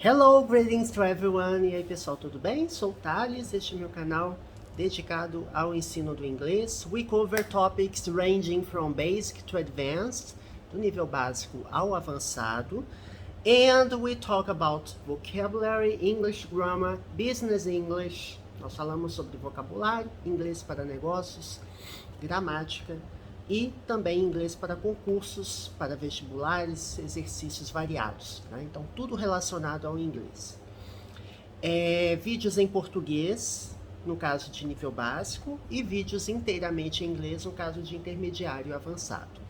Hello, greetings to everyone! E aí pessoal, tudo bem? Sou o Thales, este é meu canal dedicado ao ensino do inglês. We cover topics ranging from basic to advanced, do nível básico ao avançado. And we talk about vocabulary, English grammar, business English. Nós falamos sobre vocabulário, inglês para negócios, gramática e também inglês para concursos, para vestibulares, exercícios variados, né? Então, tudo relacionado ao inglês. Vídeos em português, no caso de nível básico, e vídeos inteiramente em inglês, no caso de intermediário e avançado.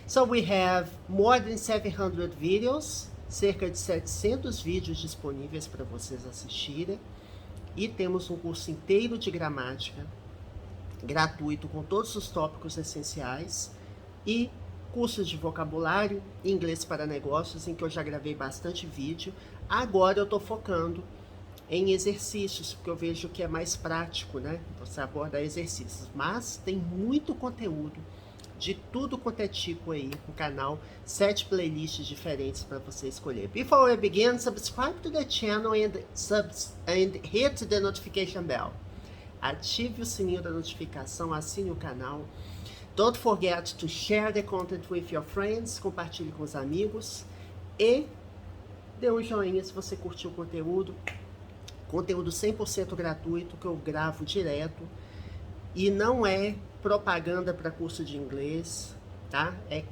So, we have more than 700 videos, cerca de 700 vídeos disponíveis para vocês assistirem, e temos um curso inteiro de gramática, gratuito, com todos os tópicos essenciais, e cursos de vocabulário, inglês para negócios, em que eu já gravei bastante vídeo. Agora eu estou focando em exercícios, porque eu vejo que é mais prático, né? Você aborda exercícios, mas tem muito conteúdo de tudo quanto é tipo aí no canal, 7 playlists diferentes para você escolher. Before we begin, subscribe to the channel and hit the notification bell. Ative o sininho da notificação, assine o canal. Don't forget to share the content with your friends, compartilhe com os amigos e dê um joinha se você curtiu o conteúdo. Conteúdo 100% gratuito que eu gravo direto e não é propaganda para curso de inglês, tá? É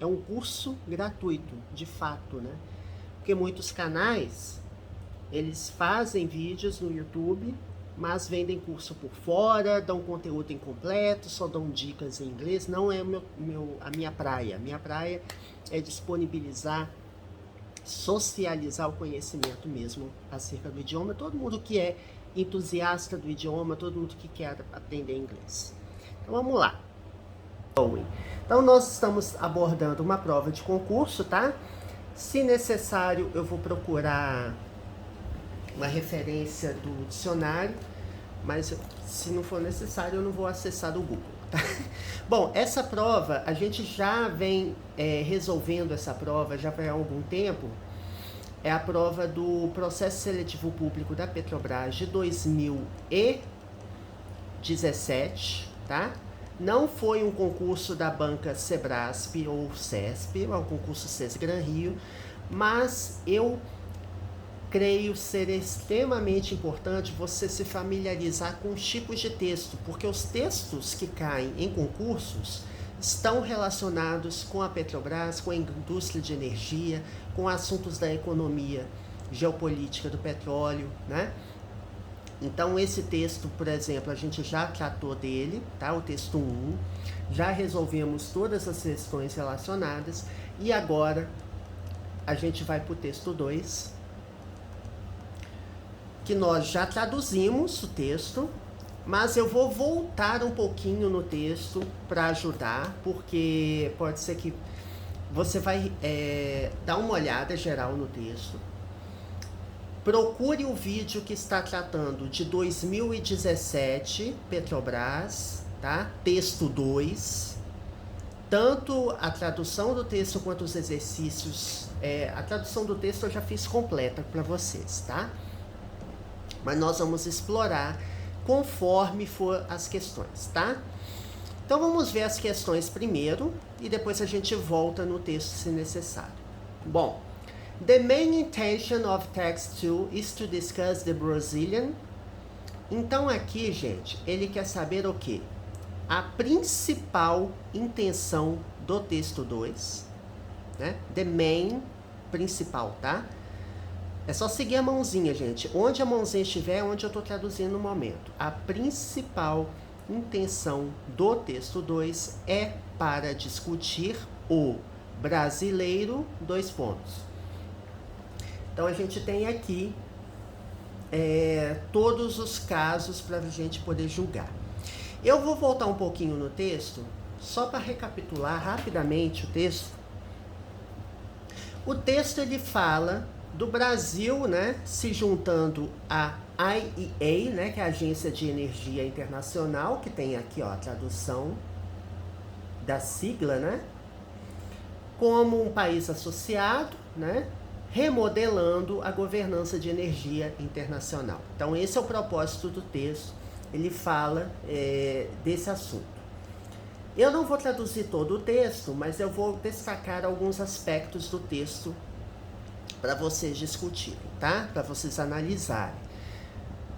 um curso gratuito, de fato, né? Porque muitos canais, eles fazem vídeos no YouTube, mas vendem curso por fora, dão conteúdo incompleto, só dão dicas em inglês. Não é a minha praia. Minha praia é disponibilizar, socializar o conhecimento mesmo acerca do idioma. Todo mundo que é entusiasta do idioma, todo mundo que quer aprender inglês. Então vamos lá. Então nós estamos abordando uma prova de concurso, tá? Se necessário, eu vou procurar uma referência do dicionário, mas se não for necessário, eu não vou acessar do Google, tá? Bom, essa prova, a gente já vem resolvendo essa prova já há algum tempo. É a prova do processo seletivo público da Petrobras de 2017, tá? Não foi um concurso da banca Sebrasp ou CESP, é um concurso Sesgran Rio, mas eu creio ser extremamente importante você se familiarizar com os tipos de texto, porque os textos que caem em concursos estão relacionados com a Petrobras, com a indústria de energia, com assuntos da economia geopolítica do petróleo, né? Então esse texto, por exemplo, a gente já tratou dele, tá? O texto 1, já resolvemos todas as questões relacionadas e agora a gente vai para o texto 2, que nós já traduzimos o texto, mas eu vou voltar um pouquinho no texto para ajudar, porque pode ser que você vai dar uma olhada geral no texto. Procure o vídeo que está tratando de 2017, Petrobras, tá? Texto 2. Tanto a tradução do texto quanto os exercícios. A tradução do texto eu já fiz completa para vocês, tá? Mas nós vamos explorar conforme for as questões, tá? Então vamos ver as questões primeiro e depois a gente volta no texto se necessário. Bom, the main intention of text 2 is to discuss the Brazilian. Então aqui, gente, ele quer saber o quê? A principal intenção do texto 2, né? The main, principal, tá? É só seguir a mãozinha, gente. Onde a mãozinha estiver, é onde eu estou traduzindo no momento. A principal intenção do texto 2 é para discutir o brasileiro, 2 pontos. Então, a gente tem aqui todos os casos para a gente poder julgar. Eu vou voltar um pouquinho no texto, só para recapitular rapidamente o texto. O texto, ele fala do Brasil, né, se juntando à IEA, né, que é a Agência de Energia Internacional, que tem aqui, ó, a tradução da sigla, né, como um país associado, né, remodelando a governança de energia internacional. Então, esse é o propósito do texto, ele fala desse assunto. Eu não vou traduzir todo o texto, mas eu vou destacar alguns aspectos do texto para vocês discutirem, tá? Para vocês analisarem.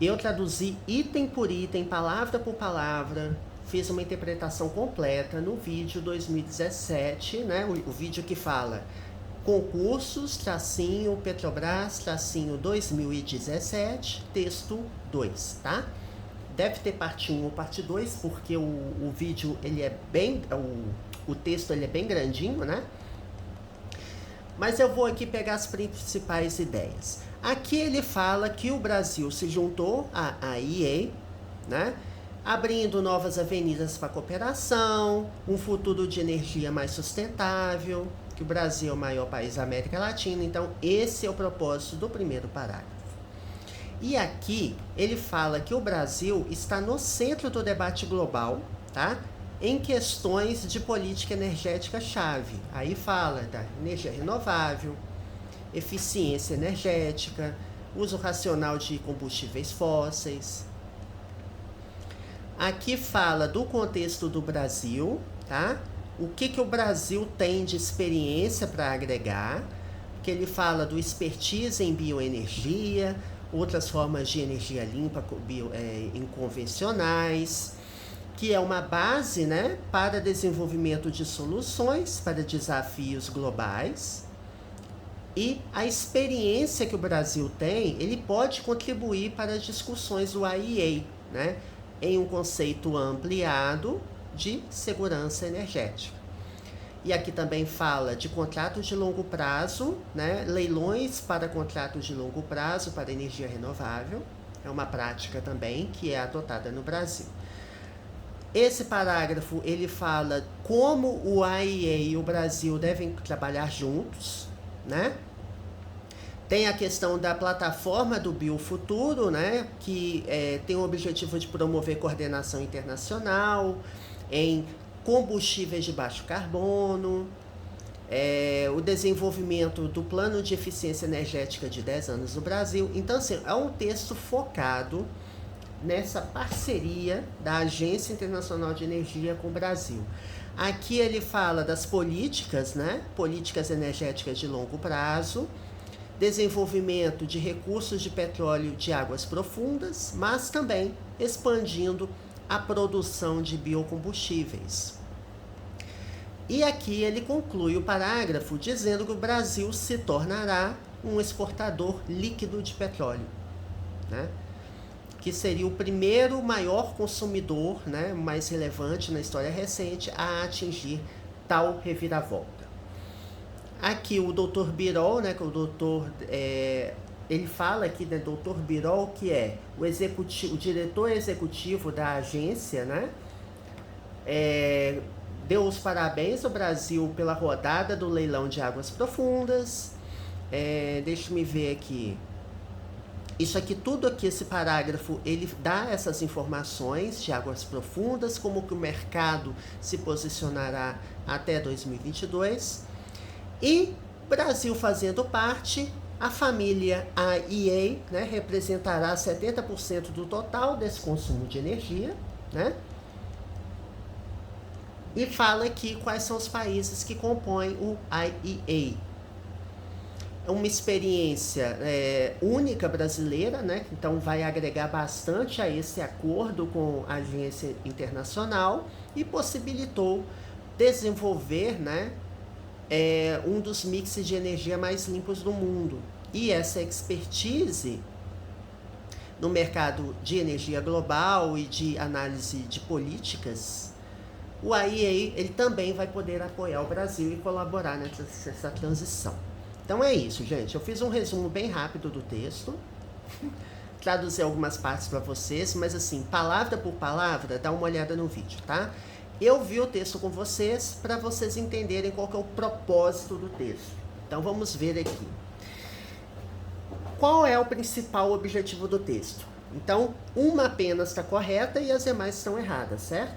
Eu traduzi item por item, palavra por palavra, fiz uma interpretação completa no vídeo 2017, né? O vídeo que fala concursos, tracinho, Petrobras, tracinho 2017, texto 2, tá? Deve ter parte 1 ou parte 2, porque o vídeo, ele é bem, o texto ele é bem grandinho, né? Mas eu vou aqui pegar as principais ideias. Aqui ele fala que o Brasil se juntou à IEA, né? Abrindo novas avenidas para a cooperação, um futuro de energia mais sustentável, que o Brasil é o maior país da América Latina. Então, esse é o propósito do primeiro parágrafo. E aqui ele fala que o Brasil está no centro do debate global, tá? Em questões de política energética chave. Aí fala da energia renovável, eficiência energética, uso racional de combustíveis fósseis. Aqui fala do contexto do Brasil, tá? O que o Brasil tem de experiência para agregar, que ele fala do expertise em bioenergia, outras formas de energia limpa inconvencionais, que é uma base, né, para desenvolvimento de soluções para desafios globais. E a experiência que o Brasil tem, ele pode contribuir para as discussões do IEA, né, em um conceito ampliado de segurança energética. E aqui também fala de contratos de longo prazo, né, leilões para contratos de longo prazo para energia renovável. É uma prática também que é adotada no Brasil. Esse parágrafo, ele fala como o IEA e o Brasil devem trabalhar juntos, né? Tem a questão da plataforma do Biofuturo, né? Que tem o objetivo de promover coordenação internacional em combustíveis de baixo carbono, o desenvolvimento do plano de eficiência energética de 10 anos no Brasil. Então, assim, é um texto focado nessa parceria da Agência Internacional de Energia com o Brasil. Aqui ele fala das políticas, né? Políticas energéticas de longo prazo, desenvolvimento de recursos de petróleo de águas profundas, mas também expandindo a produção de biocombustíveis. E aqui ele conclui o parágrafo dizendo que o Brasil se tornará um exportador líquido de petróleo, né? Que seria o primeiro maior consumidor, né, mais relevante na história recente a atingir tal reviravolta. Aqui o Dr. Birol, né, que o doutor, ele fala aqui, né, Dr. Birol, que é o diretor executivo da agência, né, deu os parabéns ao Brasil pela rodada do leilão de águas profundas. Deixa eu me ver aqui. Isso aqui, tudo aqui, esse parágrafo, ele dá essas informações de águas profundas, como que o mercado se posicionará até 2022. E Brasil fazendo parte, a família IEA, né, representará 70% do total desse consumo de energia, né? E fala aqui quais são os países que compõem o IEA. Uma experiência única brasileira, né? Então vai agregar bastante a esse acordo com a agência internacional e possibilitou desenvolver, né, um dos mixes de energia mais limpos do mundo. E essa expertise no mercado de energia global e de análise de políticas, o IEA ele também vai poder apoiar o Brasil e colaborar nessa transição. Então é isso, gente. Eu fiz um resumo bem rápido do texto, traduzi algumas partes para vocês, mas assim, palavra por palavra, dá uma olhada no vídeo, tá? Eu vi o texto com vocês para vocês entenderem qual que é o propósito do texto. Então vamos ver aqui. Qual é o principal objetivo do texto? Então, uma apenas está correta e as demais estão erradas, certo?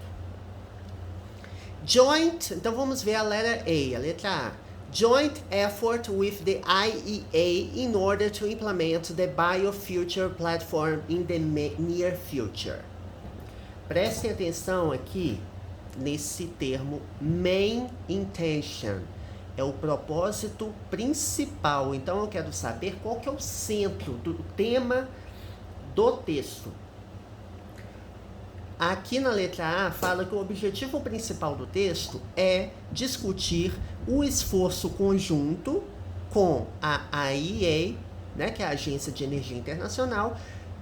Joint, então vamos ver a letra A. Joint effort with the IEA in order to implement the BioFuture platform in the near future. Prestem atenção aqui nesse termo main intention. É o propósito principal. Então eu quero saber qual que é o centro do tema do texto. Aqui na letra A fala que o objetivo principal do texto é discutir o esforço conjunto com a IEA, né, que é a Agência de Energia Internacional,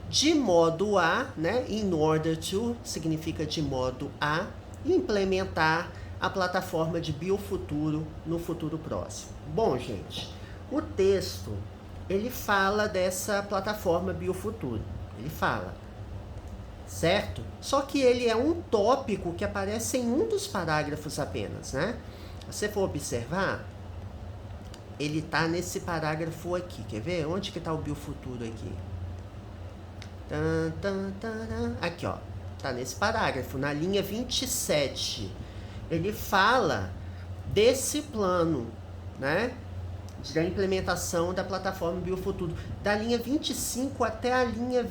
de modo a, né, in order to, significa de modo a, implementar a plataforma de biofuturo no futuro próximo. Bom, gente, o texto, ele fala dessa plataforma biofuturo, ele fala, certo? Só que ele é um tópico que aparece em um dos parágrafos apenas, né? Se você for observar, ele tá nesse parágrafo aqui, quer ver? Onde que tá o biofuturo aqui? Aqui, ó, tá nesse parágrafo, na linha 27. Ele fala desse plano, né, da implementação da plataforma Biofuturo, da linha 25 até a linha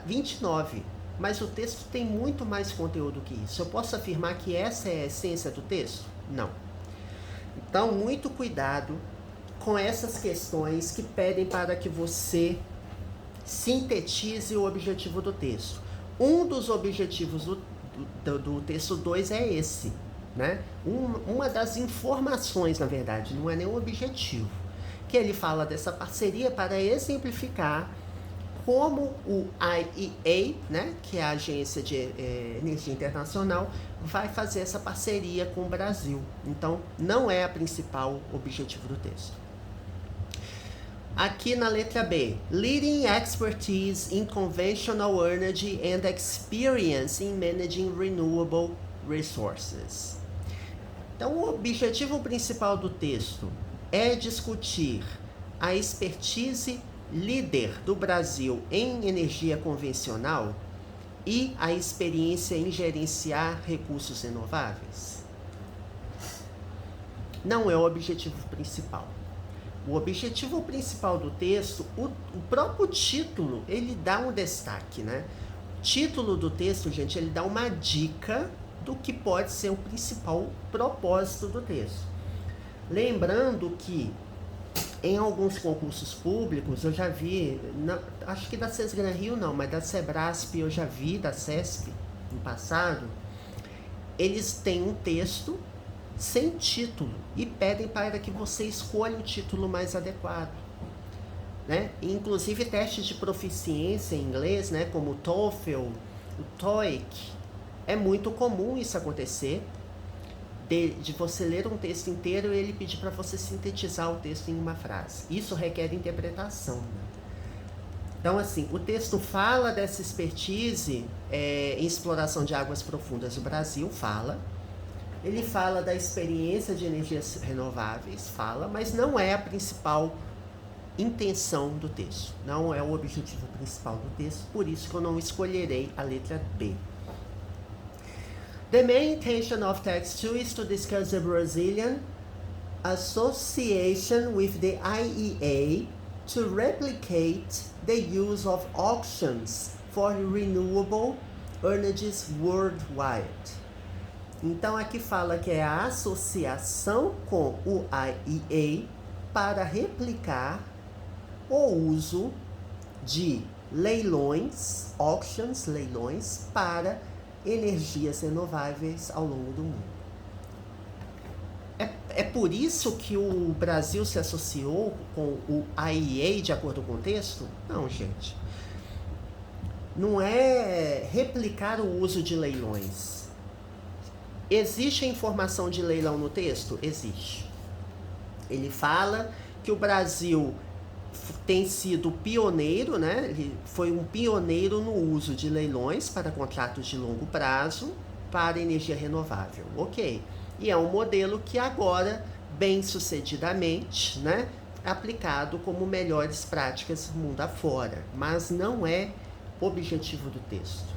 29. Mas o texto tem muito mais conteúdo que isso. Eu posso afirmar que essa é a essência do texto? Não. Então, muito cuidado com essas questões que pedem para que você sintetize o objetivo do texto. Um dos objetivos do texto 2 é esse, né? Uma das informações, na verdade, não é nenhum objetivo, que ele fala dessa parceria para exemplificar como o IEA, né, que é a Agência de Energia Internacional, vai fazer essa parceria com o Brasil. Então, não é a principal objetivo do texto. Aqui na letra B, leading expertise in conventional energy and experience in managing renewable resources. Então, o objetivo principal do texto é discutir a expertise líder do Brasil em energia convencional e a experiência em gerenciar recursos renováveis. Não é o objetivo principal. O objetivo principal do texto, o próprio título, ele dá um destaque, né? O título do texto, gente, ele dá uma dica do que pode ser o principal propósito do texto. Lembrando que em alguns concursos públicos, eu já vi, acho que da Sesgran Rio não, mas da Sebrasp eu já vi, da CESP, no passado, eles têm um texto sem título e pedem para que você escolha o título mais adequado, né? Inclusive testes de proficiência em inglês, né, como o TOEFL, o TOEIC, é muito comum isso acontecer, de você ler um texto inteiro e ele pedir para você sintetizar o texto em uma frase. Isso requer interpretação, né? Então, assim, o texto fala dessa expertise em exploração de águas profundas do Brasil, fala. Ele fala da experiência de energias renováveis, fala, mas não é a principal intenção do texto. Não é o objetivo principal do texto, por isso que eu não escolherei a letra B. The main intention of text 2 is to discuss the Brazilian association with the IEA to replicate the use of auctions for renewable energies worldwide. Então aqui fala que é a associação com o IEA para replicar o uso de leilões, auctions, leilões, para energias renováveis ao longo do mundo. É por isso que o Brasil se associou com o IEA de acordo com o texto? Não, gente. Não é replicar o uso de leilões. Existe a informação de leilão no texto? Existe. Ele fala que o Brasil tem sido pioneiro, né? Ele foi um pioneiro no uso de leilões para contratos de longo prazo para energia renovável. Ok. E é um modelo que agora, bem-sucedidamente, né, é aplicado como melhores práticas mundo afora. Mas não é objetivo do texto.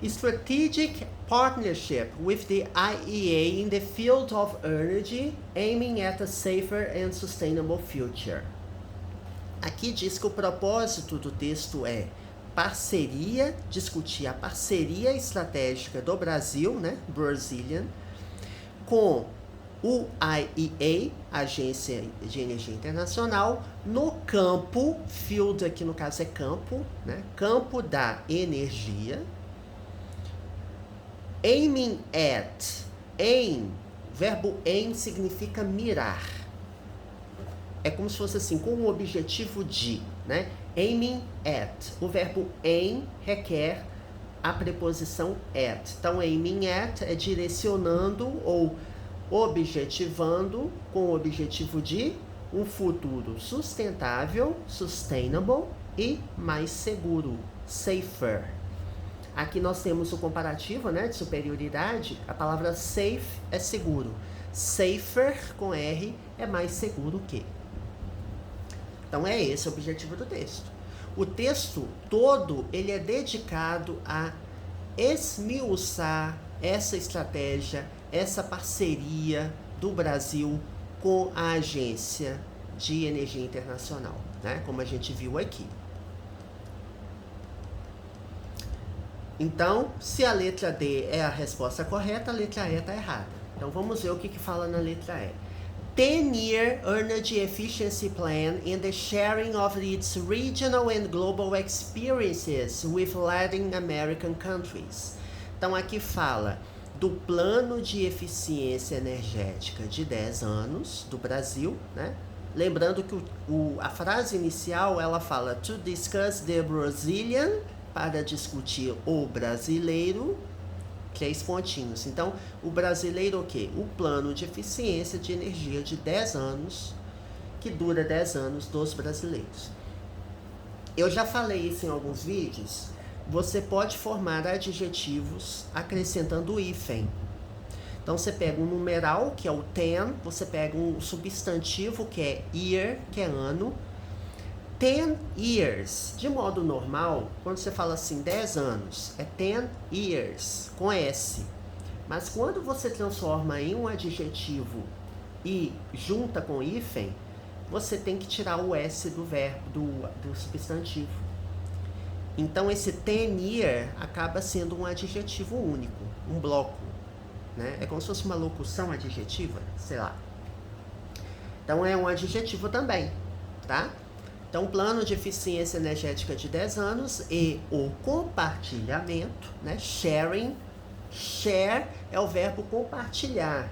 Strategic partnership with the IEA in the field of energy, aiming at a safer and sustainable future. Aqui diz que o propósito do texto é parceria, discutir a parceria estratégica do Brasil, né, Brazilian, com o IEA, Agência de Energia Internacional, no campo, field aqui no caso é campo, né, campo da energia, aiming at, aim, verbo aim significa mirar. É como se fosse assim, com o objetivo de, né? Aiming at. O verbo aim requer a preposição at. Então, aiming at é direcionando ou objetivando com o objetivo de um futuro sustentável, sustainable e mais seguro, safer. Aqui nós temos o comparativo, né, de superioridade. A palavra safe é seguro. Safer, com R, é mais seguro que. Então é esse o objetivo do texto. O texto todo, ele é dedicado a esmiuçar essa estratégia, essa parceria do Brasil com a Agência de Energia Internacional, né, como a gente viu aqui. Então, se a letra D é a resposta correta, a letra E está errada. Então, vamos ver o que fala na letra E. 10-year Energy Efficiency Plan and the sharing of its regional and global experiences with Latin American countries. Então, aqui fala do plano de eficiência energética de 10 anos do Brasil, né? Lembrando que a frase inicial, ela fala to discuss the Brazilian, para discutir o brasileiro, 3 pontinhos. Então, o brasileiro o quê? O plano de eficiência de energia de 10 anos, que dura 10 anos dos brasileiros. Eu já falei isso em alguns vídeos. Você pode formar adjetivos acrescentando o hífen. Então, você pega um numeral, que é o 10, você pega um substantivo, que é year, que é ano, 10 years, de modo normal, quando você fala assim 10 anos, é 10 years, com S. Mas quando você transforma em um adjetivo e junta com hífen, você tem que tirar o S do verbo, do substantivo. Então esse 10 year acaba sendo um adjetivo único, um bloco, né? É como se fosse uma locução adjetiva, sei lá. Então é um adjetivo também, tá? Então, plano de eficiência energética de 10 anos e o compartilhamento, né? Sharing. Share é o verbo compartilhar.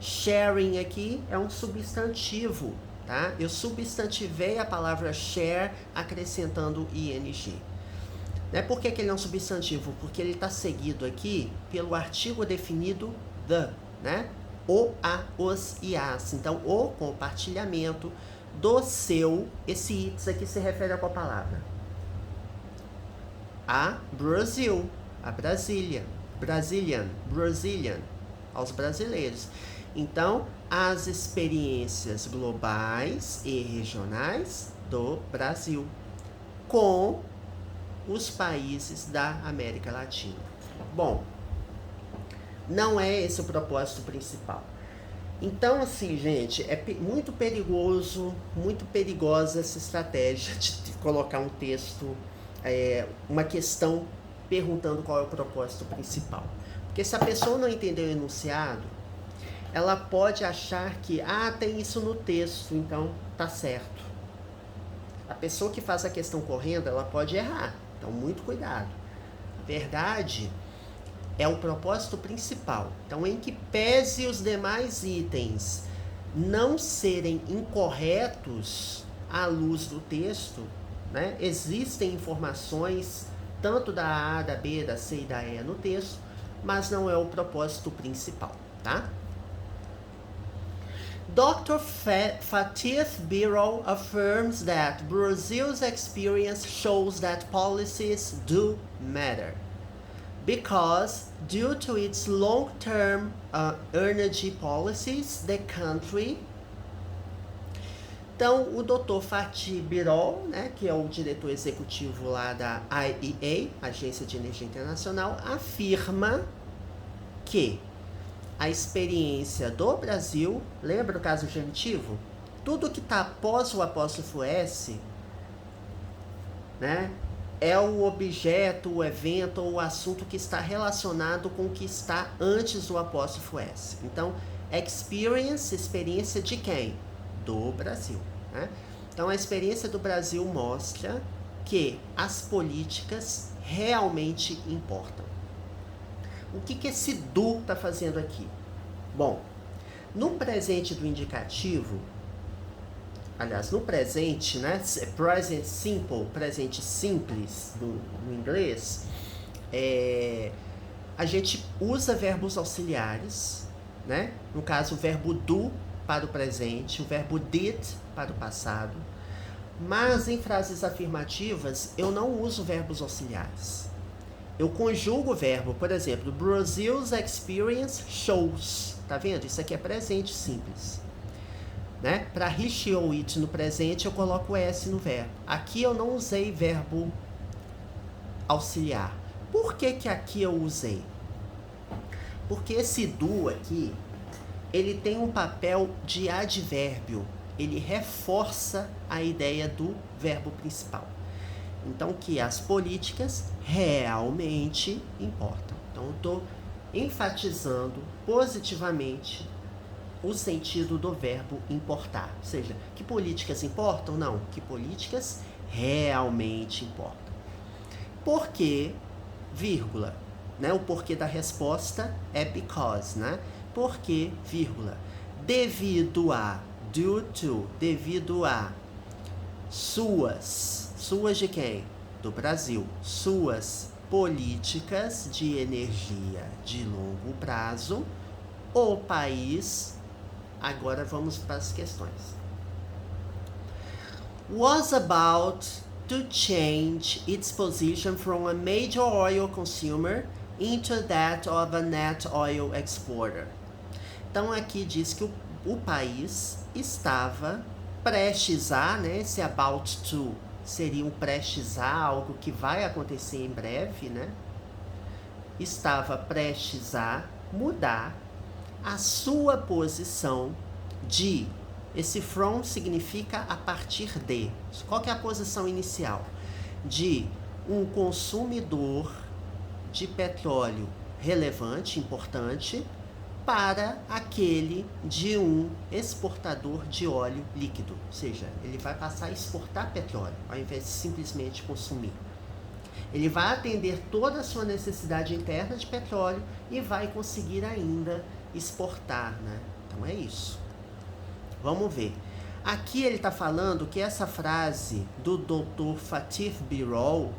Sharing aqui é um substantivo, tá? Eu substantivei a palavra share acrescentando ing. Né? Por que ele é um substantivo? Porque ele está seguido aqui pelo artigo definido the, né? O, a, os e as. Então, o compartilhamento do seu, esse its aqui se refere a qual palavra? A Brasil, a Brasília, Brazilian, aos brasileiros. Então, as experiências globais e regionais do Brasil com os países da América Latina. Bom, não é esse o propósito principal. Então, assim, gente, é muito perigosa essa estratégia de colocar um texto, uma questão perguntando qual é o propósito principal. Porque se a pessoa não entender o enunciado, ela pode achar que, tem isso no texto, então tá certo. A pessoa que faz a questão correndo, ela pode errar. Então, muito cuidado. A verdade é o propósito principal. Então, em que pese os demais itens não serem incorretos à luz do texto, né? Existem informações tanto da A, da B, da C e da E no texto, mas não é o propósito principal, tá? Dr. Fatih Birol affirms that Brazil's experience shows that policies do matter, because due to its long-term energy policies, the country Então, o Dr. Fatih Birol, né, que é o diretor executivo lá da IEA, Agência de Energia Internacional, afirma que a experiência do Brasil, lembra o caso genitivo? Tudo que está após o apóstrofo S, né, é o objeto, o evento ou o assunto que está relacionado com o que está antes do apóstrofo S. Então, experiência de quem? Do Brasil. Né? Então, a experiência do Brasil mostra que as políticas realmente importam. O que esse do está fazendo aqui? Bom, no presente do indicativo, aliás, no presente, né? Present simple, presente simples no inglês, a gente usa verbos auxiliares, né? No caso, o verbo do para o presente, o verbo did para o passado. Mas em frases afirmativas, eu não uso verbos auxiliares. Eu conjugo o verbo, por exemplo, Brazil's experience shows. Tá vendo? Isso aqui é presente simples. Né? Para he, she ou it no presente, eu coloco o S no verbo. Aqui eu não usei verbo auxiliar. Por que aqui eu usei? Porque esse do aqui, ele tem um papel de advérbio. Ele reforça a ideia do verbo principal. Então, que as políticas realmente importam. Então, eu estou enfatizando positivamente o sentido do verbo importar. Ou seja, que políticas importam? Não, que políticas realmente importam. Por quê, vírgula, né? O porquê da resposta é because, né? Por quê, vírgula, devido a, due to, devido a suas de quem? Do Brasil. Suas políticas de energia de longo prazo, o país. Agora vamos para as questões. Was about to change its position from a major oil consumer into that of a net oil exporter. Então aqui diz que o país estava prestes a, né? Esse about to seria um prestes a, algo que vai acontecer em breve, né? Estava prestes a mudar a sua posição de, esse from significa a partir de, qual que é a posição inicial? De um consumidor de petróleo relevante, importante, para aquele de um exportador de óleo líquido. Ou seja, ele vai passar a exportar petróleo, ao invés de simplesmente consumir. Ele vai atender toda a sua necessidade interna de petróleo e vai conseguir ainda exportar, né? Então é isso. Vamos ver. Aqui ele está falando que essa frase do Dr. Fatih Birol,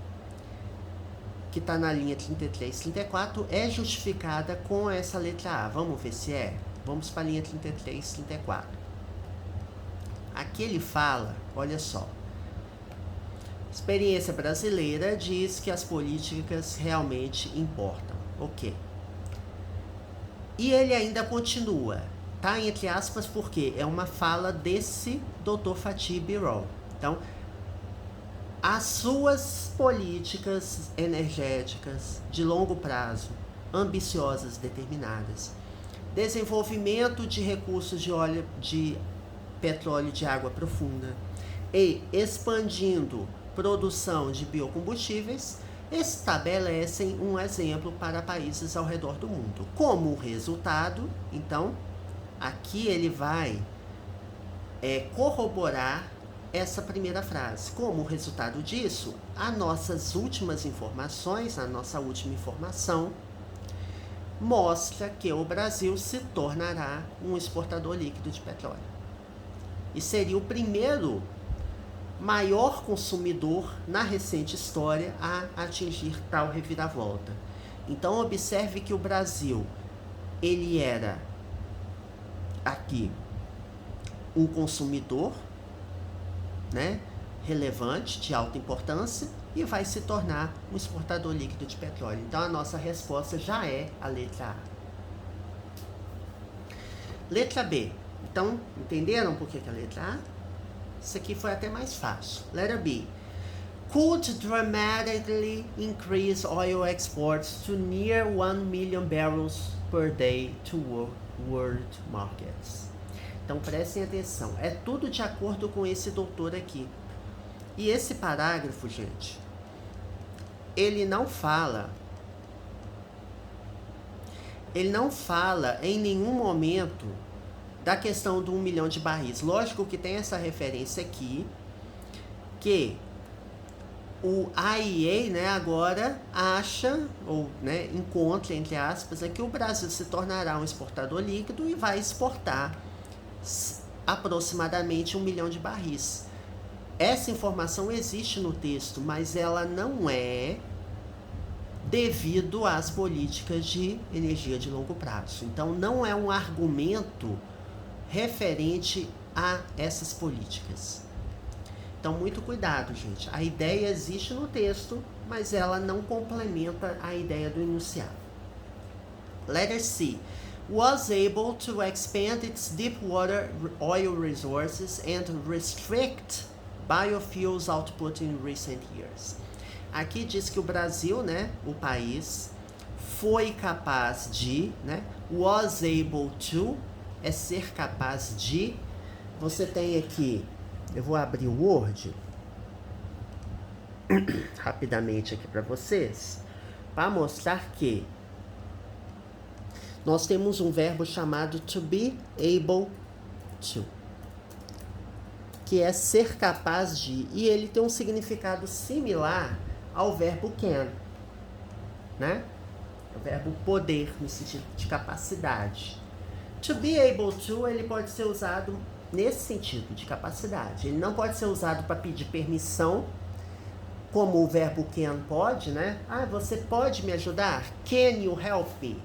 que está na linha 33 e 34, é justificada com essa letra A. Vamos ver se é? Vamos para a linha 33 e 34. Aqui ele fala, olha só. Experiência brasileira diz que as políticas realmente importam. Ok. E ele ainda continua, tá? Entre aspas, porque é uma fala desse Dr. Fatih Birol. Então, as suas políticas energéticas de longo prazo, ambiciosas, determinadas, desenvolvimento de recursos de óleo, de petróleo de água profunda e expandindo produção de biocombustíveis, estabelecem um exemplo para países ao redor do mundo. Como resultado, então, aqui ele vai corroborar essa primeira frase. Como resultado disso, as nossas últimas informações, a nossa última informação, mostra que o Brasil se tornará um exportador líquido de petróleo. E seria o primeiro maior consumidor na recente história a atingir tal reviravolta. Então observe que o Brasil, ele era aqui um consumidor, né, relevante, de alta importância, e vai se tornar um exportador líquido de petróleo. Então a nossa resposta já é a letra A. Letra B. Então, entenderam por que é a letra A? Isso aqui foi até mais fácil. Letter B. Could dramatically increase oil exports to near 1 million barrels per day to world markets. Então prestem atenção. É tudo de acordo com esse doutor aqui. E esse parágrafo, gente, ele não fala em nenhum momento da questão do 1 milhão de barris. Lógico que tem essa referência aqui, que o IEA, né, agora acha, ou né, encontra, entre aspas, que o Brasil se tornará um exportador líquido e vai exportar aproximadamente 1 milhão de barris. Essa informação existe no texto, mas ela não é devido às políticas de energia de longo prazo. Então, não é um argumento referente a essas políticas. Então, muito cuidado, gente. A ideia existe no texto, mas ela não complementa a ideia do enunciado. Letter C. Was able to expand its deep water oil resources and restrict biofuels output in recent years. Aqui diz que o Brasil, né, o país, foi capaz de, né, was able to, é ser capaz de. Você tem aqui, eu vou abrir o Word rapidamente aqui para vocês, para mostrar que nós temos um verbo chamado to be able to, que é ser capaz de, e ele tem um significado similar ao verbo can, né? O verbo poder, no sentido de capacidade. To be able to, ele pode ser usado nesse sentido de capacidade. Ele não pode ser usado para pedir permissão, como o verbo can pode, né? Ah, você pode me ajudar? Can you help me?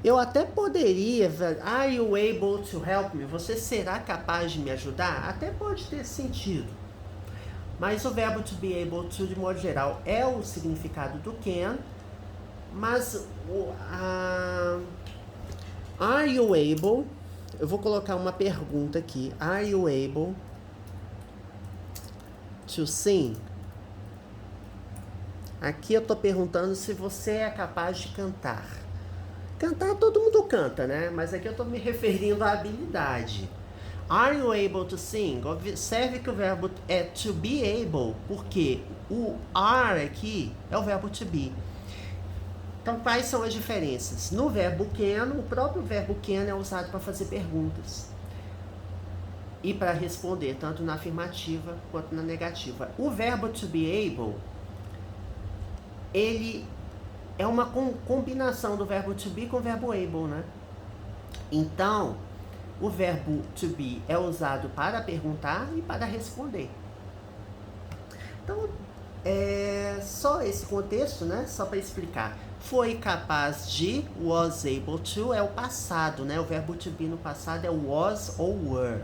Eu até poderia, are you able to help me? Você será capaz de me ajudar? Até pode ter sentido. Mas o verbo to be able to, de modo geral, é o significado do can, mas are you able? Eu vou colocar uma pergunta aqui. Are you able to sing? Aqui eu tô perguntando se você é capaz de cantar. Cantar todo mundo canta, né? Mas aqui eu tô me referindo à habilidade. Are you able to sing? Observe que o verbo é to be able, porque o are aqui é o verbo to be. Então, quais são as diferenças? No verbo can, o próprio verbo can é usado para fazer perguntas e para responder, tanto na afirmativa quanto na negativa. O verbo to be able, ele é uma combinação do verbo to be com o verbo able, né? Então, o verbo to be é usado para perguntar e para responder. Então, só esse contexto, né? Só para explicar. Foi capaz de, was able to, é o passado, né? O verbo to be no passado é was ou were.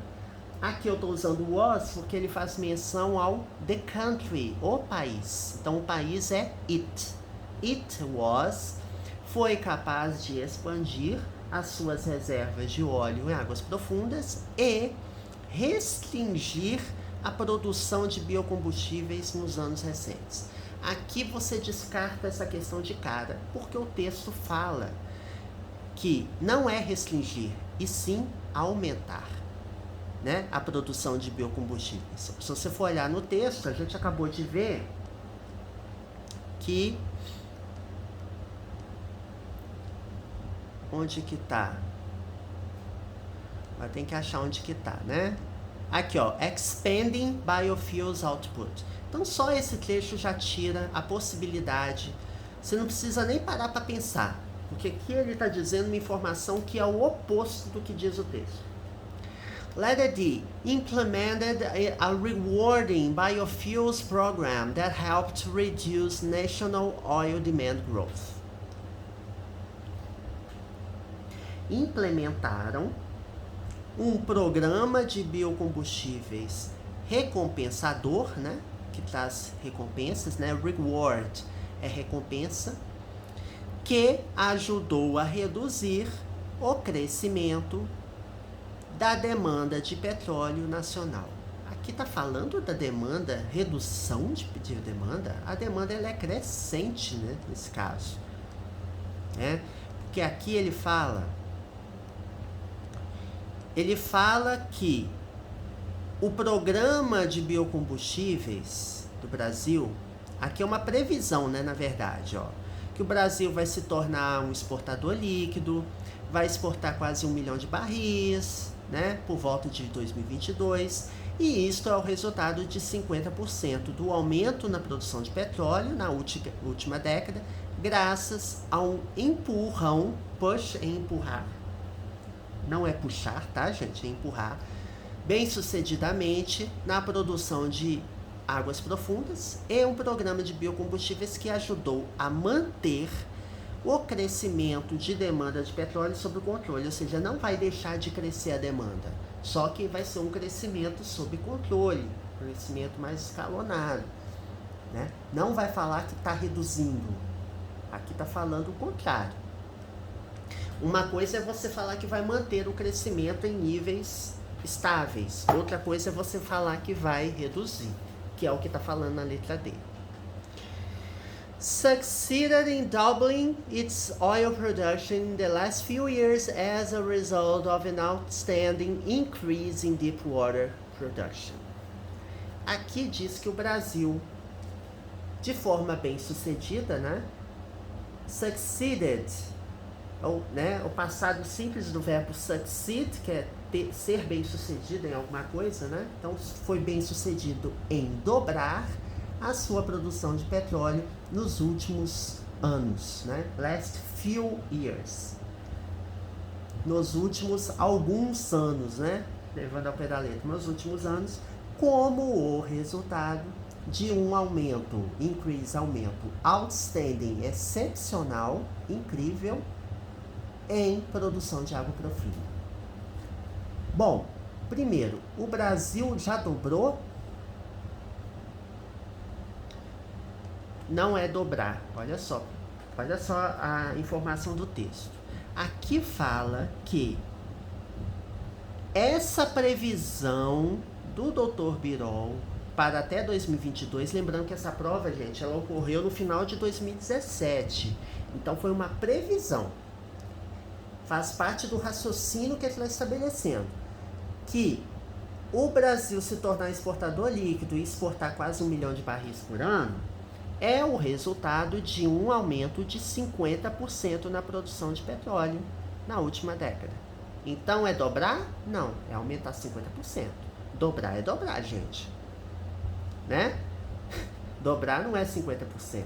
Aqui eu estou usando was porque ele faz menção ao the country, o país. Então, o país é it. It was, foi capaz de expandir as suas reservas de óleo em águas profundas e restringir a produção de biocombustíveis nos anos recentes. Aqui você descarta essa questão de cara, porque o texto fala que não é restringir, e sim aumentar, né, a produção de biocombustíveis. Se você for olhar no texto, a gente acabou de ver que onde que tá? Mas tem que achar onde que tá, né? Aqui, ó, expanding biofuels output. Então, só esse trecho já tira a possibilidade. Você não precisa nem parar para pensar, porque aqui ele está dizendo uma informação que é o oposto do que diz o texto. Letter D. Implemented a rewarding biofuels program that helped reduce national oil demand growth. Implementaram um programa de biocombustíveis recompensador, né, que traz recompensas, né, reward é recompensa, que ajudou a reduzir o crescimento da demanda de petróleo nacional. Aqui está falando da demanda, redução de demanda. A demanda ela é crescente, né, nesse caso. Né? Porque aqui ele fala que o programa de biocombustíveis do Brasil, aqui é uma previsão, né, na verdade, ó, que o Brasil vai se tornar um exportador líquido, vai exportar quase 1 milhão de barris, né, por volta de 2022, e isto é o resultado de 50% do aumento na produção de petróleo na última década, graças a um empurrão, push é empurrar, não é puxar, tá, gente, é empurrar, bem sucedidamente na produção de águas profundas e um programa de biocombustíveis que ajudou a manter o crescimento de demanda de petróleo sob controle, ou seja, não vai deixar de crescer a demanda, só que vai ser um crescimento sob controle, um crescimento mais escalonado, né? Não vai falar que está reduzindo, aqui está falando o contrário. Uma coisa é você falar que vai manter o crescimento em níveis estáveis, outra coisa é você falar que vai reduzir, que é o que está falando na letra D. Succeeded in doubling its oil production in the last few years as a result of an outstanding increase in deep water production. Aqui diz que o Brasil, de forma bem sucedida, né? Succeeded, ou, né, o passado simples do verbo succeed, que é ser bem sucedido em alguma coisa, né? Então foi bem sucedido em dobrar a sua produção de petróleo nos últimos anos, né? Last few years. Nos últimos alguns anos, né? Levando ao pé da letra, nos últimos anos, como o resultado de um aumento, aumento outstanding, excepcional, incrível, em produção de água profunda. Bom, primeiro, o Brasil já dobrou? Não é dobrar, olha só a informação do texto. Aqui fala que essa previsão do Dr. Birol para até 2022, lembrando que essa prova, gente, ela ocorreu no final de 2017, então foi uma previsão, faz parte do raciocínio que ele está estabelecendo, que o Brasil se tornar exportador líquido e exportar quase 1 milhão de barris por ano é o resultado de um aumento de 50% na produção de petróleo na última década. Então é dobrar? Não, é aumentar 50%. Dobrar é dobrar, gente. Né? Dobrar não é 50%.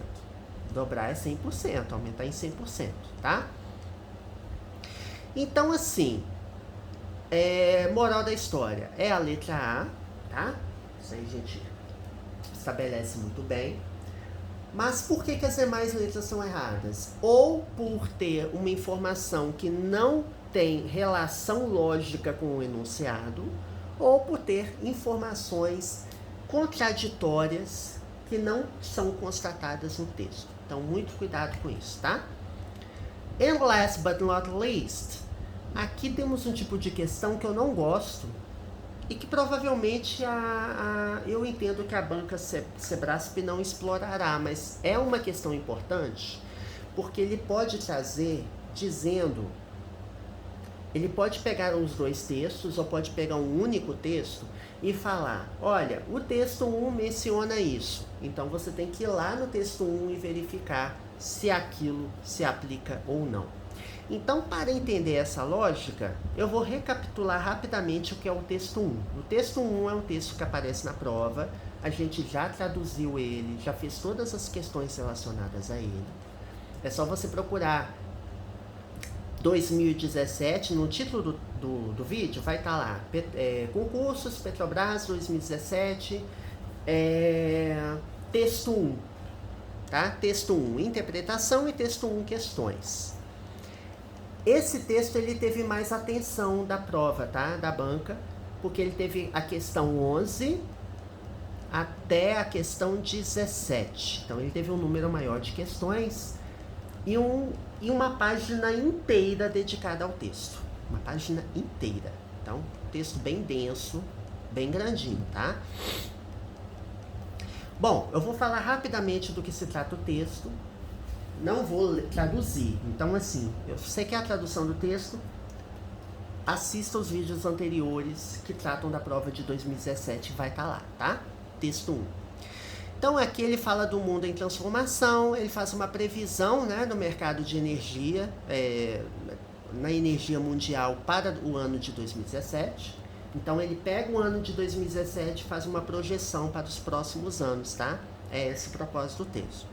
Dobrar é 100%, aumentar em 100%, tá? Então, assim, moral da história é a letra A, tá? Isso aí a gente estabelece muito bem. Mas por que as demais letras são erradas? Ou por ter uma informação que não tem relação lógica com o enunciado, ou por ter informações contraditórias que não são constatadas no texto. Então, muito cuidado com isso, tá? And last but not least, aqui temos um tipo de questão que eu não gosto e que provavelmente eu entendo que a banca Sebrasp não explorará, mas é uma questão importante porque ele pode trazer dizendo, ele pode pegar os dois textos ou pode pegar um único texto e falar, olha, o texto 1 menciona isso, então você tem que ir lá no texto 1 e verificar se aquilo se aplica ou não. Então, para entender essa lógica, eu vou recapitular rapidamente o que é o texto 1. O texto 1 é um texto que aparece na prova, a gente já traduziu ele, já fez todas as questões relacionadas a ele. É só você procurar 2017, no título do vídeo vai estar lá, concursos Petrobras 2017, texto 1, tá? Texto 1, interpretação, e texto 1, questões. Esse texto ele teve mais atenção da prova, tá? Da banca, porque ele teve a questão 11 até a questão 17. Então ele teve um número maior de questões e uma página inteira dedicada ao texto. Uma página inteira. Então, texto bem denso, bem grandinho, tá? Bom, eu vou falar rapidamente do que se trata o texto. Não vou traduzir. Então, assim, você quer a tradução do texto? Assista os vídeos anteriores que tratam da prova de 2017, vai estar lá, tá? Texto 1. Então, aqui ele fala do mundo em transformação, ele faz uma previsão, né, do mercado de energia, na energia mundial para o ano de 2017. Então, ele pega o ano de 2017 e faz uma projeção para os próximos anos, tá? É esse o propósito do texto.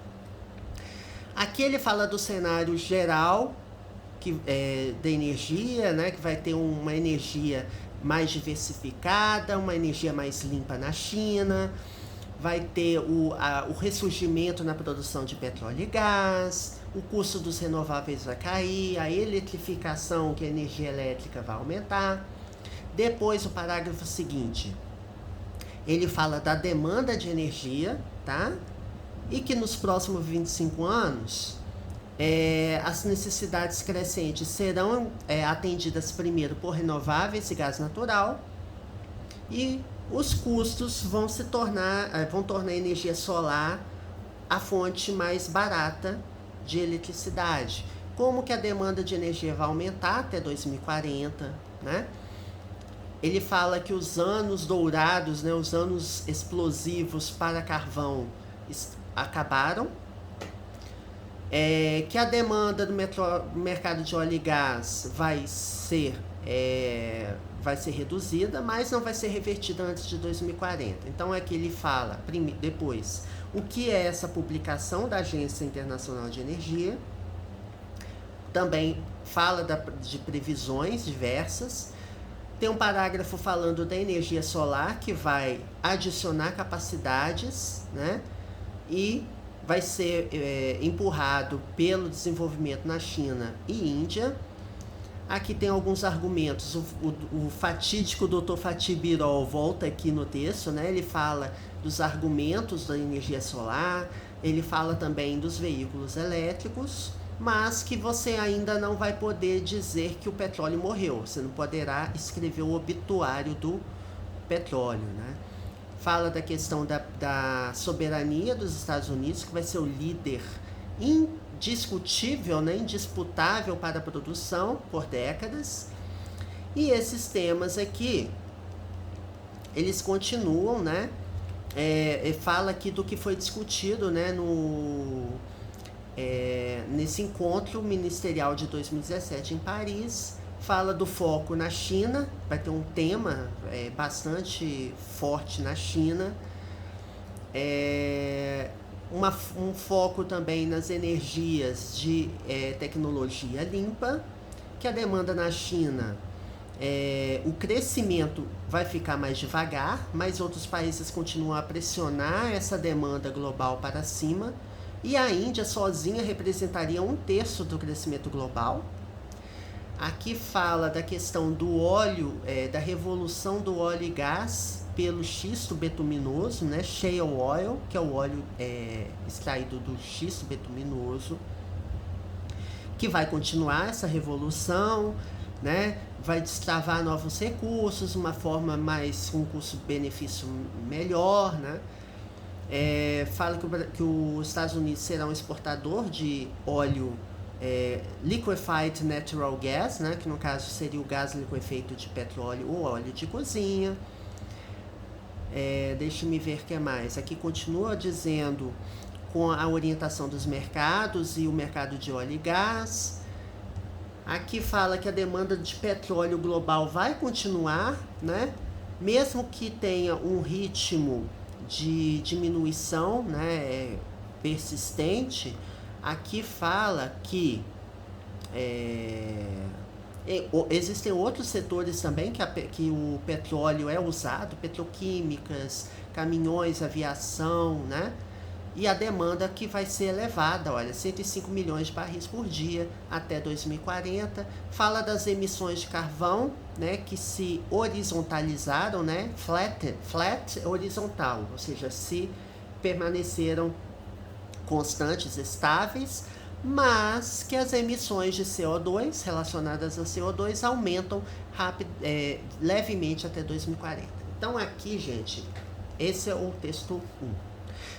Aqui ele fala do cenário geral da energia, né, que vai ter uma energia mais diversificada, uma energia mais limpa na China, vai ter o ressurgimento na produção de petróleo e gás, o custo dos renováveis vai cair, a eletrificação, que é a energia elétrica, vai aumentar. Depois, o parágrafo seguinte, ele fala da demanda de energia, tá? E que nos próximos 25 anos, as necessidades crescentes serão atendidas primeiro por renováveis e gás natural, e os custos vão tornar a energia solar a fonte mais barata de eletricidade. Como que a demanda de energia vai aumentar até 2040, né? Ele fala que os anos dourados, né, os anos explosivos para carvão acabaram, que a demanda do mercado de óleo e gás vai ser reduzida, mas não vai ser revertida antes de 2040. Então é que ele fala, depois, o que é essa publicação da Agência Internacional de Energia. Também fala de previsões diversas. Tem um parágrafo falando da energia solar, que vai adicionar capacidades, né? E vai ser empurrado pelo desenvolvimento na China e Índia. Aqui tem alguns argumentos. O fatídico Dr. Fatih Birol volta aqui no texto, né? Ele fala dos argumentos da energia solar, ele fala também dos veículos elétricos, mas que você ainda não vai poder dizer que o petróleo morreu. Você não poderá escrever o obituário do petróleo, né? Fala da questão da soberania dos Estados Unidos, que vai ser o líder indiscutível, né, indisputável para a produção por décadas. E esses temas aqui, eles continuam, né? Fala aqui do que foi discutido, né, nesse encontro ministerial de 2017 em Paris. Fala do foco na China, vai ter um tema bastante forte na China. Um foco também nas energias de tecnologia limpa, que a demanda na China, o crescimento vai ficar mais devagar, mas outros países continuam a pressionar essa demanda global para cima, e a Índia sozinha representaria 1/3 do crescimento global. Aqui fala da questão do óleo, da revolução do óleo e gás pelo xisto betuminoso, né? Shale oil, que é o óleo extraído do xisto betuminoso, que vai continuar essa revolução, né? Vai destravar novos recursos, uma forma mais com custo-benefício melhor, né? Fala que os Estados Unidos será um exportador de óleo liquefied natural gas, né? Que no caso seria o gás liquefeito de petróleo ou óleo de cozinha. Deixa-me ver o que mais. Aqui continua dizendo com a orientação dos mercados e o mercado de óleo e gás. Aqui fala que a demanda de petróleo global vai continuar, né? Mesmo que tenha um ritmo de diminuição, né, persistente. Aqui fala que existem outros setores também que o petróleo é usado, petroquímicas, caminhões, aviação, né? E a demanda que vai ser elevada, olha, 105 milhões de barris por dia até 2040. Fala das emissões de carvão, né, que se horizontalizaram, né, flat horizontal, ou seja, se permaneceram constantes, estáveis, mas que as emissões de CO2 relacionadas a CO2 aumentam levemente até 2040. Então aqui, gente, esse é o texto 1. O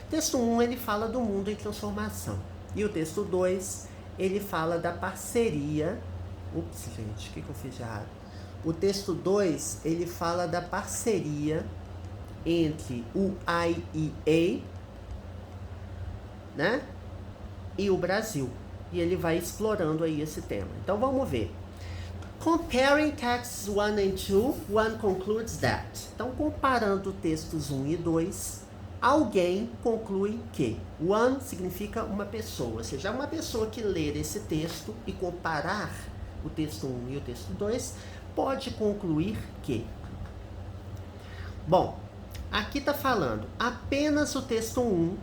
texto 1 ele fala do mundo em transformação. E o texto 2 ele fala da parceria. Ups, gente, o que eu fiz de errado? O texto 2 ele fala da parceria entre o IEA, né, e o Brasil. E ele vai explorando aí esse tema. Então vamos ver. Comparing texts 1 and 2, one concludes that. Então, comparando textos 1 e 2, alguém conclui que one significa uma pessoa, ou seja, uma pessoa que ler esse texto e comparar o texto 1 e o texto 2 pode concluir que. Bom, aqui está falando apenas o texto 1.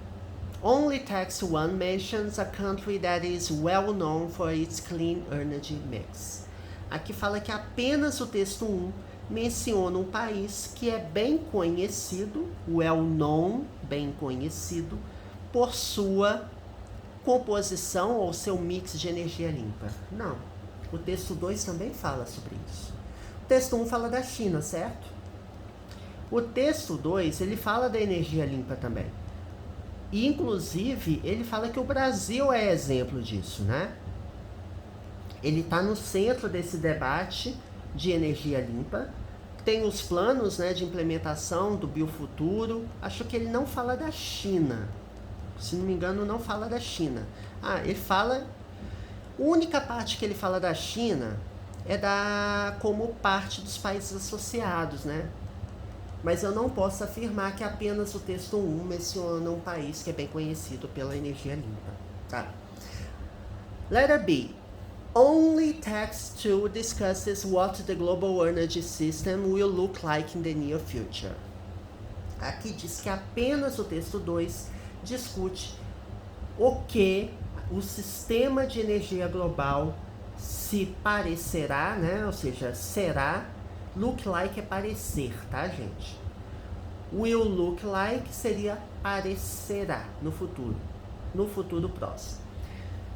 Only text 1 mentions a country that is well known for its clean energy mix. Aqui fala que apenas o texto 1 menciona um país que é bem conhecido, well known, bem conhecido, por sua composição ou seu mix de energia limpa. Não, o texto 2 também fala sobre isso. O texto 1 fala da China, certo? O texto 2, ele fala da energia limpa também. E, inclusive, ele fala que o Brasil é exemplo disso, né? Ele está no centro desse debate de energia limpa. Tem os planos, né, de implementação do biofuturo. Acho que ele não fala da China. Se não me engano, não fala da China. Ele fala... A única parte que ele fala da China é como parte dos países associados, né? Mas eu não posso afirmar que apenas o texto 1 menciona um país que é bem conhecido pela energia limpa. Tá? Letter B. Only text 2 discusses what the global energy system will look like in the near future. Aqui diz que apenas o texto 2 discute o que o sistema de energia global se parecerá, né? Ou seja, será. Look like é parecer, tá, gente? Will look like seria parecerá no futuro próximo.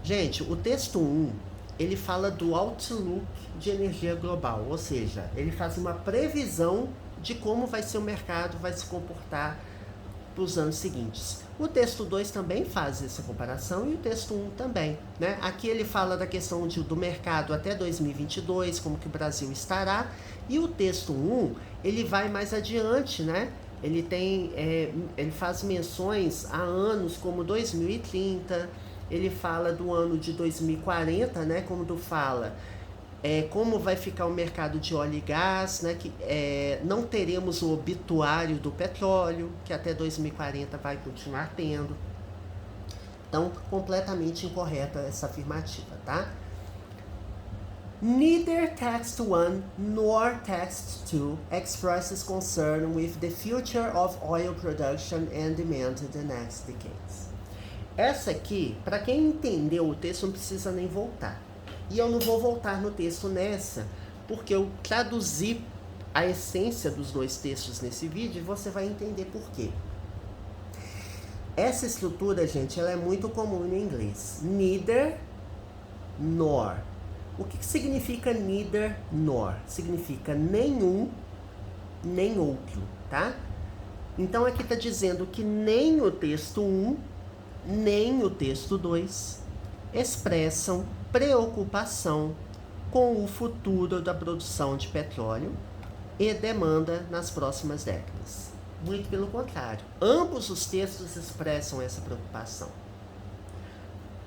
Gente, o texto 1, ele fala do outlook de energia global, ou seja, ele faz uma previsão de como vai ser o mercado, vai se comportar para os anos seguintes. O texto 2 também faz essa comparação e o texto 1 também, né? Aqui ele fala da questão do mercado até 2022, como que o Brasil estará, e o texto 1, ele vai mais adiante, né? Ele faz menções a anos como 2030, ele fala do ano de 2040, né? Quando fala como vai ficar o mercado de óleo e gás, né? Que não teremos o obituário do petróleo, que até 2040 vai continuar tendo. Então, completamente incorreta essa afirmativa, tá? Neither text 1 nor text 2 expresses concern with the future of oil production and demand in the next decades. Essa aqui, para quem entendeu o texto, não precisa nem voltar. E eu não vou voltar no texto nessa, porque eu traduzi a essência dos dois textos nesse vídeo e você vai entender por quê. Essa estrutura, gente, ela é muito comum no inglês. Neither nor. O que significa neither nor? Significa nenhum, nem outro, tá? Então aqui está dizendo que nem o texto 1, nem o texto 2 expressam preocupação com o futuro da produção de petróleo e demanda nas próximas décadas. Muito pelo contrário, ambos os textos expressam essa preocupação.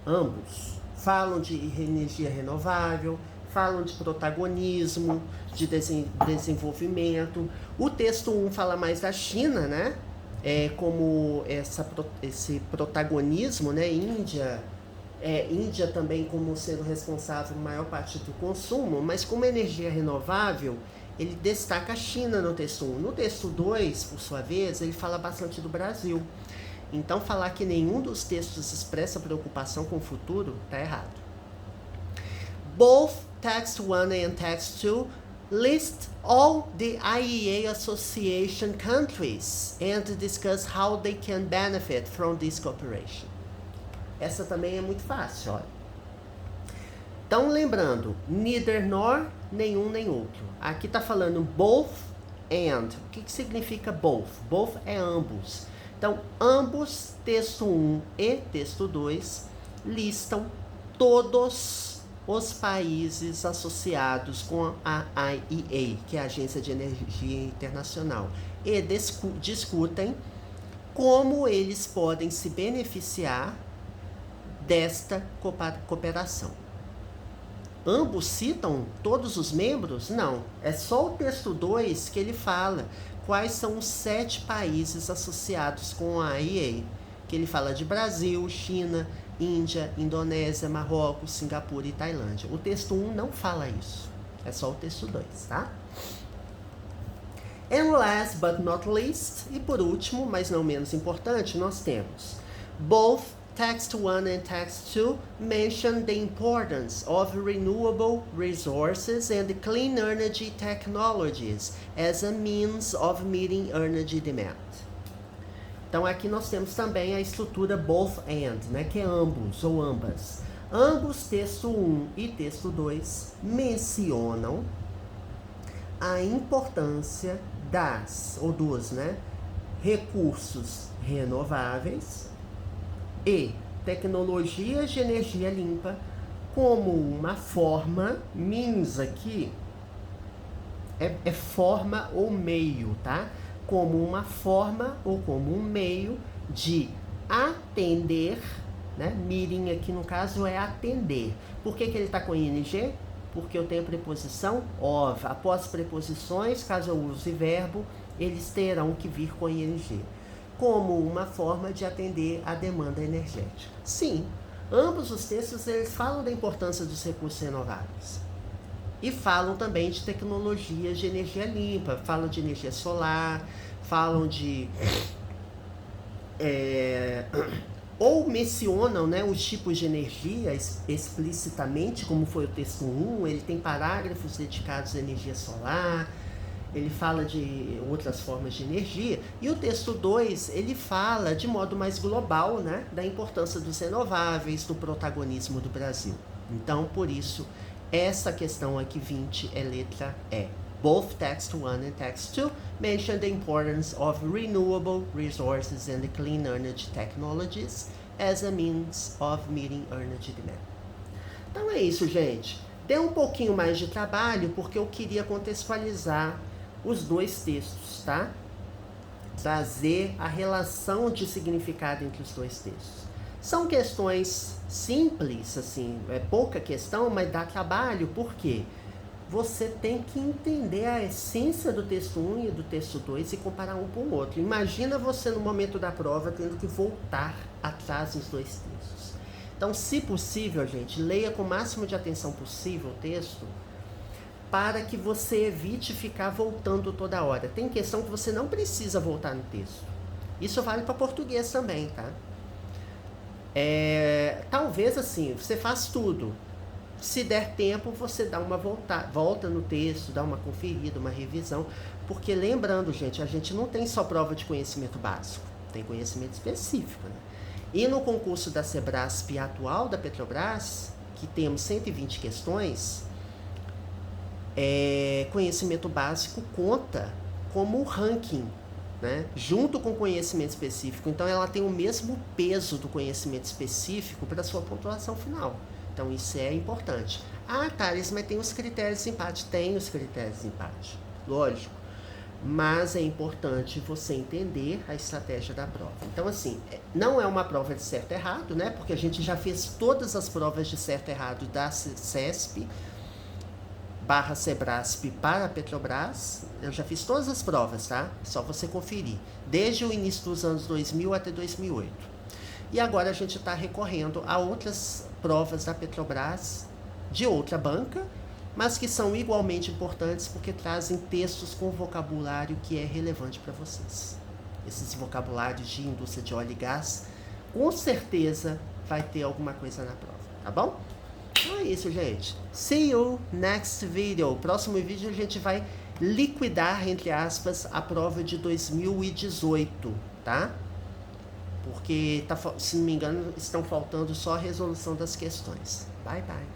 Ambos falam de energia renovável, falam de protagonismo, de desenvolvimento. O texto 1 fala mais da China, né? Como esse protagonismo, né? Índia também como sendo responsável por maior parte do consumo, mas como energia renovável, ele destaca a China no texto 1. No texto 2, por sua vez, ele fala bastante do Brasil. Então, falar que nenhum dos textos expressa preocupação com o futuro está errado. Both text 1 and text 2 list all the IEA Association countries and discuss how they can benefit from this cooperation. Essa também é muito fácil, olha. Então, lembrando, neither nor, nenhum nem outro. Aqui está falando both and. O que significa both? Both é ambos. Então, ambos, texto 1 e texto 2, listam todos os países associados com a IEA, que é a Agência de Energia Internacional, e discutem como eles podem se beneficiar desta cooperação. Ambos citam todos os membros? Não. É só o texto 2 que ele fala quais são os 7 países associados com a IEA. Que ele fala de Brasil, China, Índia, Indonésia, Marrocos, Singapura e Tailândia. O texto 1 não fala isso. É só o texto 2, tá? And last but not least, e por último, mas não menos importante, nós temos both Text 1 and Text 2 mention the importance of renewable resources and clean energy technologies as a means of meeting energy demand. Então aqui nós temos também a estrutura both and, né, que é ambos ou ambas. Ambos, texto 1 e texto 2, mencionam a importância dos recursos renováveis e tecnologias de energia limpa como uma forma, means aqui é forma ou meio, tá? Como uma forma ou como um meio de atender, né? Meeting aqui no caso é atender. Por que ele está com ing? Porque eu tenho preposição of. Após preposições, caso eu use verbo, eles terão que vir com ing. Como uma forma de atender a demanda energética. Sim, ambos os textos eles falam da importância dos recursos renováveis. E falam também de tecnologias de energia limpa, falam de energia solar, falam de... ou mencionam, né, os tipos de energia explicitamente, como foi o texto 1, ele tem parágrafos dedicados à energia solar, ele fala de outras formas de energia, e o texto 2, ele fala de modo mais global, né, da importância dos renováveis, do protagonismo do Brasil. Então, por isso, essa questão aqui 20 é letra E. Both text 1 and text 2 mention the importance of renewable resources and clean energy technologies as a means of meeting energy demand. Então é isso, gente. Deu um pouquinho mais de trabalho porque eu queria contextualizar os dois textos, tá? Trazer a relação de significado entre os dois textos. São questões simples, assim, é pouca questão, mas dá trabalho, por quê? Você tem que entender a essência do texto 1 e do texto 2 e comparar um com o outro. Imagina você no momento da prova tendo que voltar atrás nos dois textos. Então, se possível, gente, leia com o máximo de atenção possível o texto para que você evite ficar voltando toda hora. Tem questão que você não precisa voltar no texto. Isso vale para português também, tá? Talvez assim, você faz tudo. Se der tempo, você dá uma volta no texto, dá uma conferida, uma revisão. Porque lembrando, gente, a gente não tem só prova de conhecimento básico, tem conhecimento específico, né? E no concurso da Sebrasp atual da Petrobras, que temos 120 questões, conhecimento básico conta como ranking, né? Junto com conhecimento específico. Então ela tem o mesmo peso do conhecimento específico para a sua pontuação final. Então isso é importante. Ah, Thales, mas tem os critérios de empate. Tem os critérios de empate, lógico. Mas é importante você entender a estratégia da prova. Então assim, não é uma prova de certo e errado, né? Porque a gente já fez todas as provas de certo e errado da CESP / Sebrasp para a Petrobras. Eu já fiz todas as provas, tá? É só você conferir. Desde o início dos anos 2000 até 2008. E agora a gente está recorrendo a outras provas da Petrobras de outra banca, mas que são igualmente importantes porque trazem textos com vocabulário que é relevante para vocês. Esses vocabulários de indústria de óleo e gás, com certeza vai ter alguma coisa na prova, tá bom? Então é isso, gente. See you next video. Próximo vídeo a gente vai liquidar, entre aspas, a prova de 2018, tá? Porque, se não me engano, estão faltando só a resolução das questões. Bye, bye.